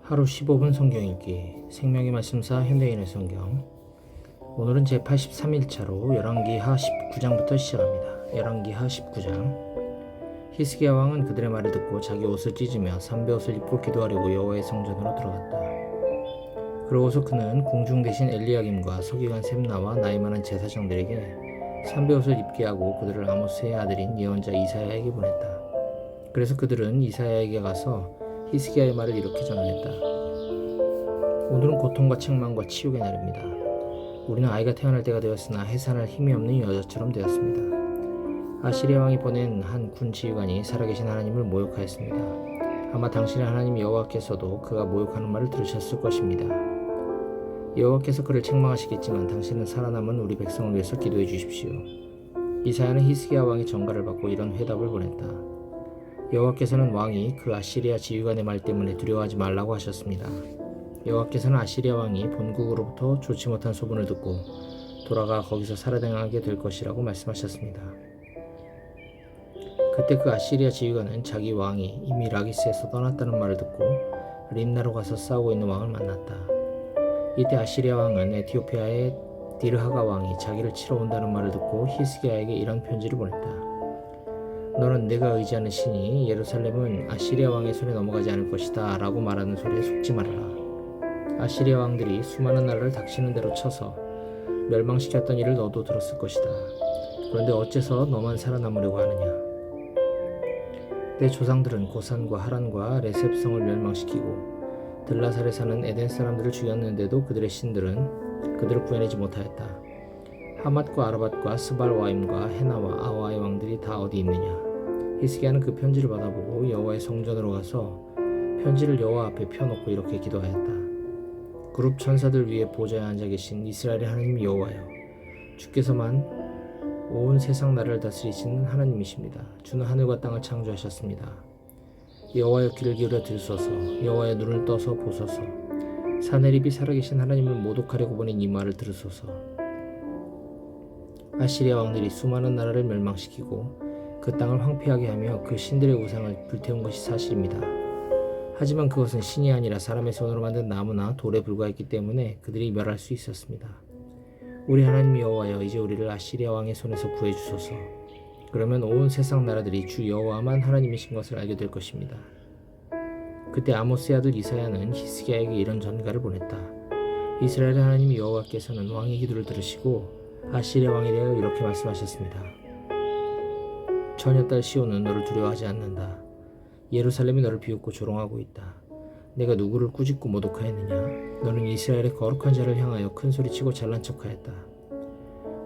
하루 15분 성경 읽기 생명의 말씀사 현대인의 성경. 오늘은 제83일차로 열왕기하 19장부터 시작합니다. 열왕기하 19장. 히스기야 왕은 그들의 말을 듣고 자기 옷을 찢으며 삼베옷을 입고 기도하려고 여호와의 성전으로 들어갔다. 그러고서 그는 궁중 대신 엘리야김과 서기관 셈나와 나이 많은 제사장들에게 삼베옷을 입게 하고 그들을 아모스의 아들인 예언자 이사야에게 보냈다. 그래서 그들은 이사야에게 가서 히스기야의 말을 이렇게 전했다. 오늘은 고통과 책망과 치욕의 날입니다. 우리는 아이가 태어날 때가 되었으나 해산할 힘이 없는 여자처럼 되었습니다. 아시리아 왕이 보낸 한 군 지휘관이 살아계신 하나님을 모욕하였습니다. 아마 당신의 하나님 여호와께서도 그가 모욕하는 말을 들으셨을 것입니다. 여호와께서 그를 책망하시겠지만 당신은 살아남은 우리 백성을 위해서 기도해 주십시오. 이사야는 히스기야 왕의 전가를 받고 이런 회답을 보냈다. 여호와께서는 왕이 그 아시리아 지휘관의 말 때문에 두려워하지 말라고 하셨습니다. 여호와께서는 아시리아 왕이 본국으로부터 좋지 못한 소문을 듣고 돌아가 거기서 살아남게 될 것이라고 말씀하셨습니다. 그때 그 아시리아 지휘관은 자기 왕이 이미 라기스에서 떠났다는 말을 듣고 림나로 가서 싸우고 있는 왕을 만났다. 이때 아시리아 왕은 에티오피아의 디르하가 왕이 자기를 치러 온다는 말을 듣고 히스기야에게 이런 편지를 보냈다. 너는 내가 의지하는 신이 예루살렘은 아시리아 왕의 손에 넘어가지 않을 것이다 라고 말하는 소리에 속지 말아라. 아시리아 왕들이 수많은 나라를 닥치는 대로 쳐서 멸망시켰던 일을 너도 들었을 것이다. 그런데 어째서 너만 살아남으려고 하느냐. 내 조상들은 고산과 하란과 레셉성을 멸망시키고 들라살에 사는 에덴 사람들을 죽였는데도 그들의 신들은 그들을 구해내지 못하였다. 하맛과 아라밧과 스발와임과 헤나와 아와의 왕들이 다 어디 있느냐. 히스기야는 그 편지를 받아보고 여호와의 성전으로 가서 편지를 여호와 앞에 펴놓고 이렇게 기도하였다. 그룹 천사들 위에 보좌에 앉아 계신 이스라엘의 하나님 여호와여, 주께서만 온 세상 나라를 다스리시는 하나님이십니다. 주는 하늘과 땅을 창조하셨습니다. 여호와여, 귀를 기울여 들으소서. 여호와여, 눈을 떠서 보소서. 사내립이 살아계신 하나님을 모독하려고 보낸 이 말을 들으소서. 아시리아 왕들이 수많은 나라를 멸망시키고 그 땅을 황폐하게 하며 그 신들의 우상을 불태운 것이 사실입니다. 하지만 그것은 신이 아니라 사람의 손으로 만든 나무나 돌에 불과했기 때문에 그들이 멸할 수 있었습니다. 우리 하나님 여호와여, 이제 우리를 아시리아 왕의 손에서 구해주소서. 그러면 온 세상 나라들이 주 여호와만 하나님이신 것을 알게 될 것입니다. 그때 아모스의 아들 이사야는 히스기야에게 이런 전가를 보냈다. 이스라엘의 하나님 여호와께서는 왕의 기도를 들으시고 아시리아 왕에 대하여 이렇게 말씀하셨습니다. 처녀딸 시온은 너를 두려워하지 않는다. 예루살렘이 너를 비웃고 조롱하고 있다. 내가 누구를 꾸짖고 모독하였느냐. 너는 이스라엘의 거룩한 자를 향하여 큰소리치고 잘난 척하였다.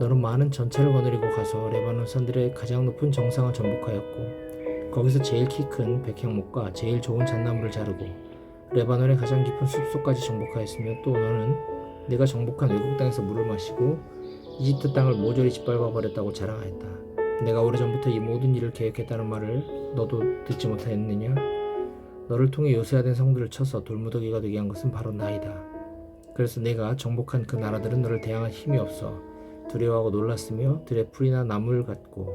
너는 많은 전차를 거느리고 가서 레바논 산들의 가장 높은 정상을 정복하였고 거기서 제일 키 큰 백향목과 제일 좋은 잣나무를 자르고 레바논의 가장 깊은 숲속까지 정복하였으며 또 너는 내가 정복한 외국 땅에서 물을 마시고 이집트 땅을 모조리 짓밟아 버렸다고 자랑하였다. 내가 오래전부터 이 모든 일을 계획했다는 말을 너도 듣지 못하였느냐? 너를 통해 요새화된 성들을 쳐서 돌무더기가 되게 한 것은 바로 나이다. 그래서 내가 정복한 그 나라들은 너를 대항할 힘이 없어 두려워하고 놀랐으며 들의 풀이나 나물 같고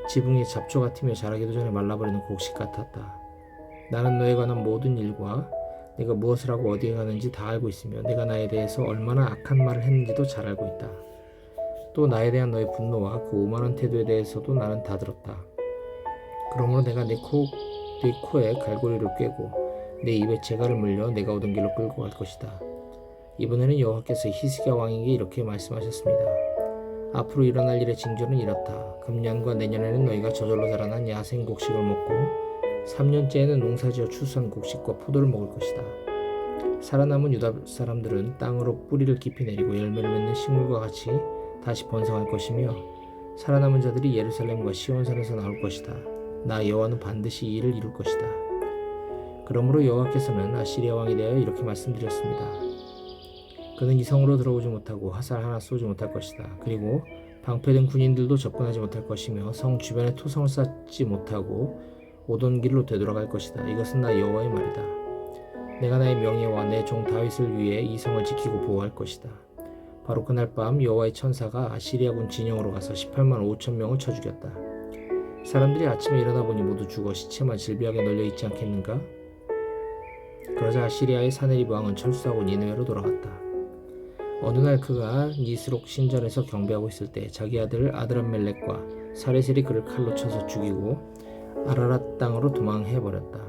지붕이 잡초 같으며 자라기도 전에 말라버리는 곡식 같았다. 나는 너에 관한 모든 일과 내가 무엇을 하고 어디에 가는지 다 알고 있으며 내가 나에 대해서 얼마나 악한 말을 했는지도 잘 알고 있다. 또 나에 대한 너의 분노와 그 오만한 태도에 대해서도 나는 다 들었다. 그러므로 내가 네 코에 갈고리를 꿰고 내 입에 재갈을 물려 내가 오던 길로 끌고 갈 것이다. 이번에는 여호와께서 히스기야 왕에게 이렇게 말씀하셨습니다. 앞으로 일어날 일의 징조는 이렇다. 금년과 내년에는 너희가 저절로 자라난 야생 곡식을 먹고 3년째에는 농사지어 추수한 곡식과 포도를 먹을 것이다. 살아남은 유다 사람들은 땅으로 뿌리를 깊이 내리고 열매를 맺는 식물과 같이 다시 번성할 것이며 살아남은 자들이 예루살렘과 시온산에서 나올 것이다. 나 여호와는 반드시 이 일을 이룰 것이다. 그러므로 여호와께서는 아시리아 왕에 대하여 이렇게 말씀드렸습니다. 그는 이 성으로 들어오지 못하고 화살 하나 쏘지 못할 것이다. 그리고 방패된 군인들도 접근하지 못할 것이며 성 주변에 토성을 쌓지 못하고 오던 길로 되돌아갈 것이다. 이것은 나 여호와의 말이다. 내가 나의 명예와 내 종 다윗을 위해 이 성을 지키고 보호할 것이다. 바로 그날 밤 여호와의 천사가 아시리아군 진영으로 가서 18만 5천 명을 쳐 죽였다. 사람들이 아침에 일어나 보니 모두 죽어 시체만 질비하게 널려 있지 않겠는가? 그러자 아시리아의 사네립 왕은 철수하고 니느웨로 돌아갔다. 어느 날 그가 니스록 신전에서 경배하고 있을 때 자기 아들 아드람멜렉과 사레셀이 그를 칼로 쳐서 죽이고 아라랏 땅으로 도망해버렸다.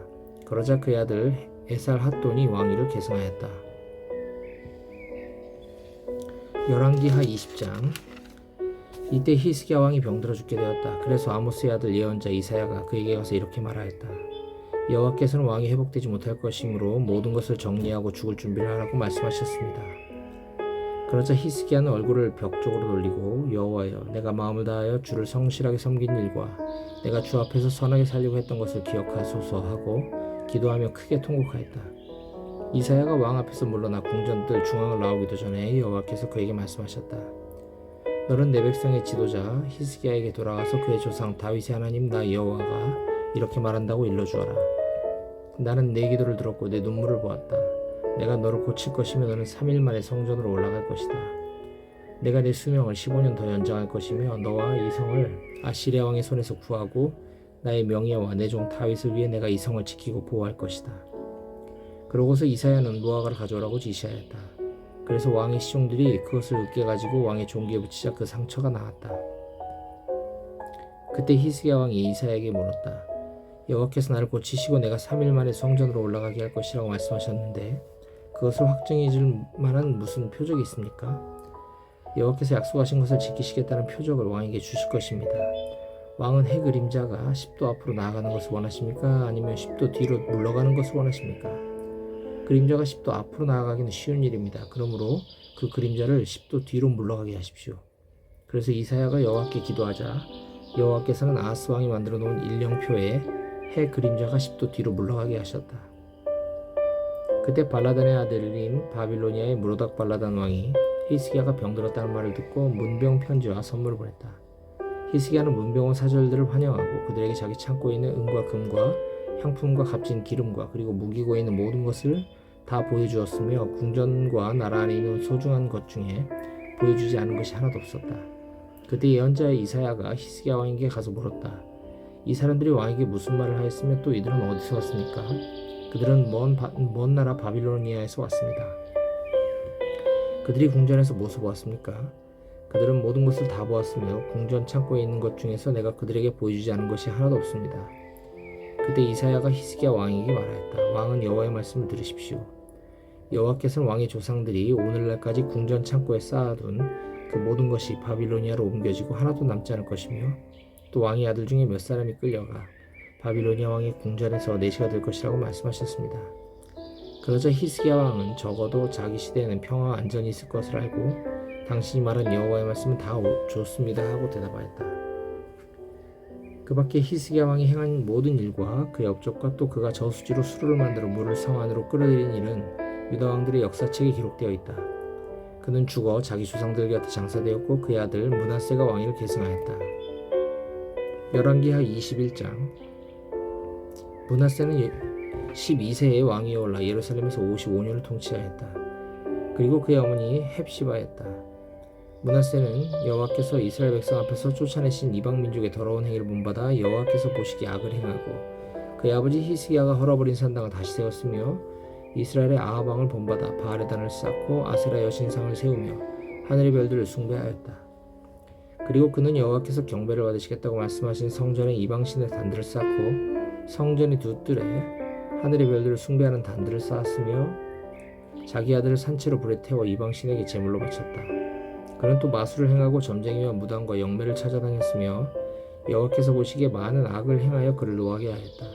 그러자 그의 아들 에살핫돈이 왕위를 계승하였다. 열왕기하 20장. 이때 히스기야 왕이 병들어 죽게 되었다. 그래서 아모스의 아들 예언자 이사야가 그에게 가서 이렇게 말하였다. 여호와께서는 왕이 회복되지 못할 것이므로 모든 것을 정리하고 죽을 준비를 하라고 말씀하셨습니다. 그러자 히스기야는 얼굴을 벽 쪽으로 돌리고 여호와여, 내가 마음을 다하여 주를 성실하게 섬긴 일과 내가 주 앞에서 선하게 살려고 했던 것을 기억하소서 하고 기도하며 크게 통곡하였다. 이사야가 왕 앞에서 물러나 궁전들 중앙을 나오기도 전에 여호와께서 그에게 말씀하셨다. 너는 내 백성의 지도자 히스기야에게 돌아가서 그의 조상 다윗의 하나님 나 여호와가 이렇게 말한다고 일러주어라. 나는 내 기도를 들었고 내 눈물을 보았다. 내가 너를 고칠 것이며 너는 3일 만에 성전으로 올라갈 것이다. 내가 내 수명을 15년 더 연장할 것이며 너와 이 성을 아시리아 왕의 손에서 구하고 나의 명예와 내 종 다윗을 위해 내가 이 성을 지키고 보호할 것이다. 그러고서 이사야는 무화과를 가져오라고 지시하였다. 그래서 왕의 시종들이 그것을 으깨 가지고 왕의 종기에 붙이자 그 상처가 나았다. 그때 히스기야 왕이 이사야에게 물었다. 여호와께서 나를 고치시고 내가 3일 만에 성전으로 올라가게 할 것이라고 말씀하셨는데 그것을 확증해 줄 만한 무슨 표적이 있습니까? 여호와께서 약속하신 것을 지키시겠다는 표적을 왕에게 주실 것입니다. 왕은 해 그림자가 10도 앞으로 나아가는 것을 원하십니까? 아니면 10도 뒤로 물러가는 것을 원하십니까? 그림자가 10도 앞으로 나아가기는 쉬운 일입니다. 그러므로 그 그림자를 10도 뒤로 물러가게 하십시오. 그래서 이사야가 여호와께 기도하자 여호와께서는 아하스 왕이 만들어 놓은 일령표에 해 그림자가 10도 뒤로 물러가게 하셨다. 그때 발라단의 아들인 바빌로니아의 무로닥 발라단 왕이 히스기야가 병들었다는 말을 듣고 문병 편지와 선물을 보냈다. 히스기야는 문병 온 사절들을 환영하고 그들에게 자기 창고에 있는 은과 금과 향품과 값진 기름과 그리고 무기고에 있는 모든 것을 다 보여주었으며 궁전과 나라 안에 있는 소중한 것 중에 보여주지 않은 것이 하나도 없었다. 그때 예언자 이사야가 히스기야 왕에게 가서 물었다. 이 사람들이 왕에게 무슨 말을 하였으며 또 이들은 어디서 왔습니까? 그들은 먼 나라 바빌로니아에서 왔습니다. 그들이 궁전에서 무엇을 보았습니까? 그들은 모든 것을 다 보았으며 궁전 창고에 있는 것 중에서 내가 그들에게 보여주지 않은 것이 하나도 없습니다. 그때 이사야가 히스기야 왕에게 말하였다. 왕은 여호와의 말씀을 들으십시오. 여호와께서는 왕의 조상들이 오늘날까지 궁전 창고에 쌓아둔 그 모든 것이 바빌로니아로 옮겨지고 하나도 남지 않을 것이며 또 왕의 아들 중에 몇 사람이 끌려가 바빌로니아 왕의 궁전에서 내시가 될 것이라고 말씀하셨습니다. 그러자 히스기야 왕은 적어도 자기 시대에는 평화와 안전이 있을 것을 알고 당신이 말한 여호와의 말씀은 다 좋습니다 하고 대답하였다. 그 밖에 히스기야 왕이 행한 모든 일과 그의 업적과 또 그가 저수지로 수로를 만들어 물을 성 안으로 끌어들인 일은 유다 왕들의 역사책에 기록되어 있다. 그는 죽어 자기 조상들 곁에 장사되었고 그의 아들 므낫세가 왕위를 계승하였다. 열왕기하 21장. 므낫세는 12세에 왕위에 올라 예루살렘에서 55년을 통치하였다. 그리고 그의 어머니 헵시바였다. 므낫세는 여호와께서 이스라엘 백성 앞에서 쫓아내신 이방 민족의 더러운 행위를 본받아 여호와께서 보시기에 악을 행하고 그의 아버지 히스기야가 헐어버린 산당을 다시 세웠으며 이스라엘의 아합 왕을 본받아 바알의 단을 쌓고 아세라 여신상을 세우며 하늘의 별들을 숭배하였다. 그리고 그는 여호와께서 경배를 받으시겠다고 말씀하신 성전의 이방신의 단들을 쌓고 성전의 두 뜰에 하늘의 별들을 숭배하는 단들을 쌓았으며 자기 아들을 산채로 불에 태워 이방신에게 제물로 바쳤다. 그는 또 마술을 행하고 점쟁이와 무당과 영매를 찾아다녔으며 여호와께서 보시기에 많은 악을 행하여 그를 노하게 하였다.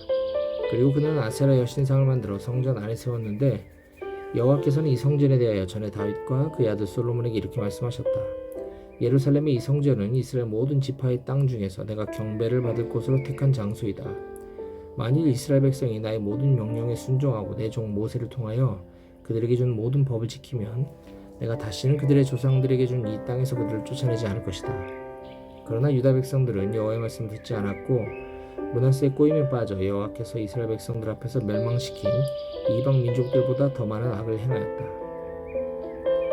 그리고 그는 아세라 여신상을 만들어 성전 안에 세웠는데 여호와께서는 이 성전에 대하여 전에 다윗과 그의 아들 솔로몬에게 이렇게 말씀하셨다. 예루살렘의 이 성전은 이스라엘 모든 지파의 땅 중에서 내가 경배를 받을 곳으로 택한 장소이다. 만일 이스라엘 백성이 나의 모든 명령에 순종하고 내 종 모세를 통하여 그들에게 준 모든 법을 지키면 내가 다시는 그들의 조상들에게 준 이 땅에서 그들을 쫓아내지 않을 것이다. 그러나 유다 백성들은 여호와의 말씀을 듣지 않았고 므낫세의 꼬임에 빠져 여호와께서 이스라엘 백성들 앞에서 멸망시킨 이방 민족들보다 더 많은 악을 행하였다.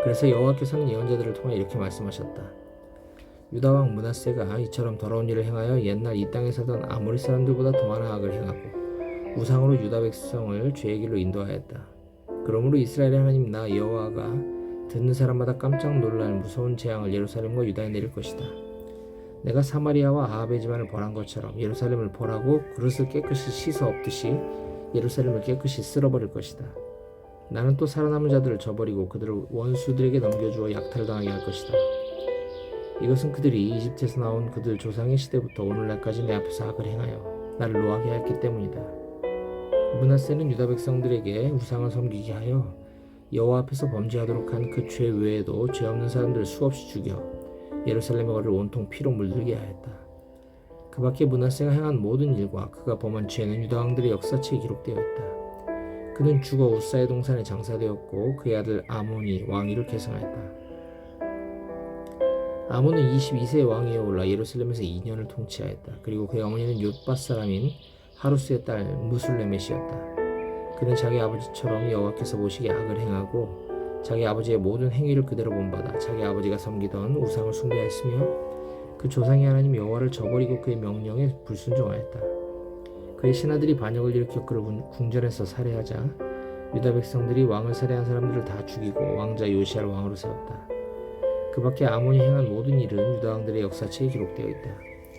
그래서 여호와께서는 예언자들을 통해 이렇게 말씀하셨다. 유다 왕 므낫세가 이처럼 더러운 일을 행하여 옛날 이 땅에 살던 아모리 사람들보다 더 많은 악을 행하고 우상으로 유다 백성을 죄의 길로 인도하였다. 그러므로 이스라엘의 하나님 나 여호와가 듣는 사람마다 깜짝 놀랄 무서운 재앙을 예루살렘과 유다에 내릴 것이다. 내가 사마리아와 아합의 집안을 벌한 것처럼 예루살렘을 벌하고 그릇을 깨끗이 씻어 엎듯이 예루살렘을 깨끗이 쓸어버릴 것이다. 나는 또 살아남은 자들을 저버리고 그들을 원수들에게 넘겨주어 약탈당하게 할 것이다. 이것은 그들이 이집트에서 나온 그들 조상의 시대부터 오늘날까지 내 앞에서 악을 행하여 나를 노하게 하였기 때문이다. 므낫세는 유다 백성들에게 우상을 섬기게 하여 여호와 앞에서 범죄하도록 한 그 죄 외에도 죄 없는 사람들을 수없이 죽여 예루살렘의 거리를 온통 피로 물들게 하였다. 그 밖에 므낫세가 행한 모든 일과 그가 범한 죄는 유다 왕들의 역사책에 기록되어 있다. 그는 죽어 우사의 동산에 장사되었고 그의 아들 아몬이 왕위를 계승하였다. 아몬은 22세의 왕위에 올라 예루살렘에서 2년을 통치하였다. 그리고 그의 어머니는 욤밧 사람인 하루스의 딸 무술레멧이었다. 그는 자기 아버지처럼 여호와께서 보시기에 악을 행하고 자기 아버지의 모든 행위를 그대로 본받아 자기 아버지가 섬기던 우상을 숭배하였으며 그 조상의 하나님 여호와를 저버리고 그의 명령에 불순종하였다. 그의 신하들이 반역을 일으켜 그를 궁전에서 살해하자 유다 백성들이 왕을 살해한 사람들을 다 죽이고 왕자 요시아를 왕으로 세웠다. 그 밖에 아몬이 행한 모든 일은 유다 왕들의 역사책에 기록되어 있다.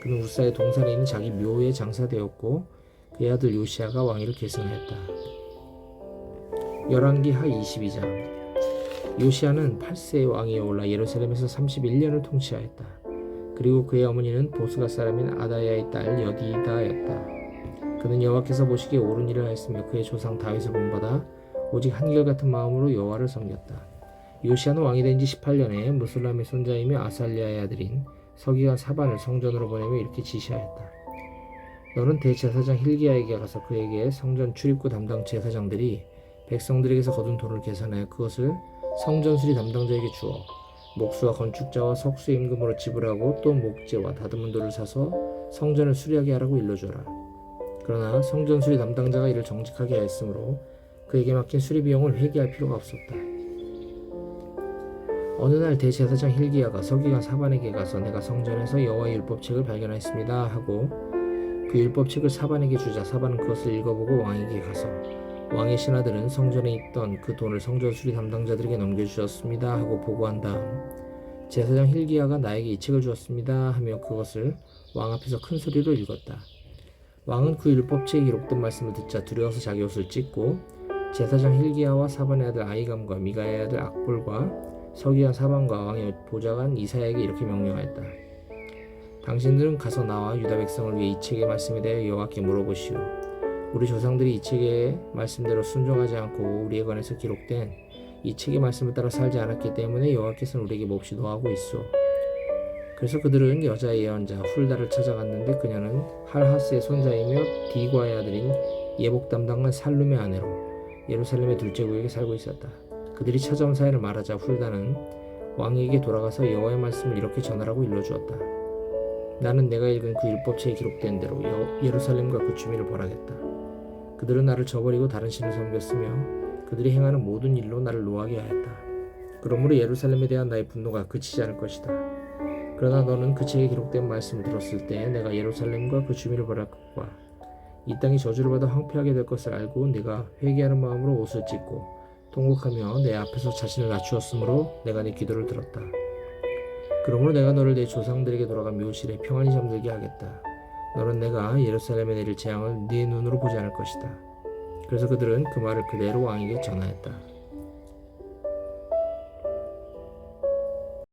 그는 우사의 동산에 있는 자기 묘에 장사되었고 그의 아들 요시아가 왕위를 계승하였다. 열왕기하 22장. 요시아는 8세의 왕위에 올라 예루살렘에서 31년을 통치하였다. 그리고 그의 어머니는 보스가 사람인 아다야의 딸 여디다였다. 그는 여호와께서 보시기에 옳은 일을 하였으며 그의 조상 다윗을 본받아 오직 한결같은 마음으로 여호와를 섬겼다. 요시아는 왕이 된 지 18년에 무술람의 손자이며 아살랴의 아들인 서기관 사반을 성전으로 보내며 이렇게 지시하였다. 너는 대제사장 힐기야에게 가서 그에게 성전 출입구 담당 제사장들이 백성들에게서 거둔 돈을 계산하여 그것을 성전 수리 담당자에게 주어 목수와 건축자와 석수의 임금으로 지불하고 또 목재와 다듬은 돌을 사서 성전을 수리하게 하라고 일러주어라. 그러나 성전 수리 담당자가 이를 정직하게 하였으므로 그에게 맡긴 수리 비용을 회개할 필요가 없었다. 어느 날 대제사장 힐기야가 서기관 사반에게 가서 내가 성전에서 여호와의 율법책을 발견하였습니다 하고 그 율법책을 사반에게 주자 사반은 그것을 읽어보고 왕에게 가서 왕의 신하들은 성전에 있던 그 돈을 성전 수리 담당자들에게 넘겨주셨습니다 하고 보고한 다음 제사장 힐기야가 나에게 이 책을 주었습니다 하며 그것을 왕 앞에서 큰 소리로 읽었다. 왕은 그 율법책에 기록된 말씀을 듣자 두려워서 자기 옷을 찢고 제사장 힐기야와 사반의 아들 아히감과 미가의 아들 악볼과 서기관 사반과 왕의 보좌관 이사야에게 이렇게 명령하였다. 당신들은 가서 나와 유다 백성을 위해 이 책의 말씀에 대해 여호와께 물어보시오. 우리 조상들이 이 책의 말씀대로 순종하지 않고 우리에 관해서 기록된 이 책의 말씀을 따라 살지 않았기 때문에 여호와께서는 우리에게 몹시 노하고 있소. 그래서 그들은 여자 예언자 훌다를 찾아갔는데 그녀는 할하스의 손자이며 디과의 아들인 예복 담당한 살룸의 아내로 예루살렘의 둘째 구역에 살고 있었다. 그들이 찾아온 사연을 말하자 훌다는 왕에게 돌아가서 여호와의 말씀을 이렇게 전하라고 일러주었다. 나는 내가 읽은 그 율법책에 기록된 대로 예루살렘과 그 주민을 벌하겠다. 그들은 나를 저버리고 다른 신을 섬겼으며 그들이 행하는 모든 일로 나를 노하게 하였다. 그러므로 예루살렘에 대한 나의 분노가 그치지 않을 것이다. 그러나 너는 그 책에 기록된 말씀을 들었을 때 내가 예루살렘과 그 주민을 벌할 것과 이 땅이 저주를 받아 황폐하게 될 것을 알고 내가 회개하는 마음으로 옷을 찢고 통곡하며 내 앞에서 자신을 낮추었으므로 내가 내 기도를 들었다. 그러므로 내가 너를 내 조상들에게 돌아간 묘실에 평안히 잠들게 하겠다. 너는 내가 예루살렘에 내릴 재앙을 네 눈으로 보지 않을 것이다. 그래서 그들은 그 말을 그대로 왕에게 전하였다.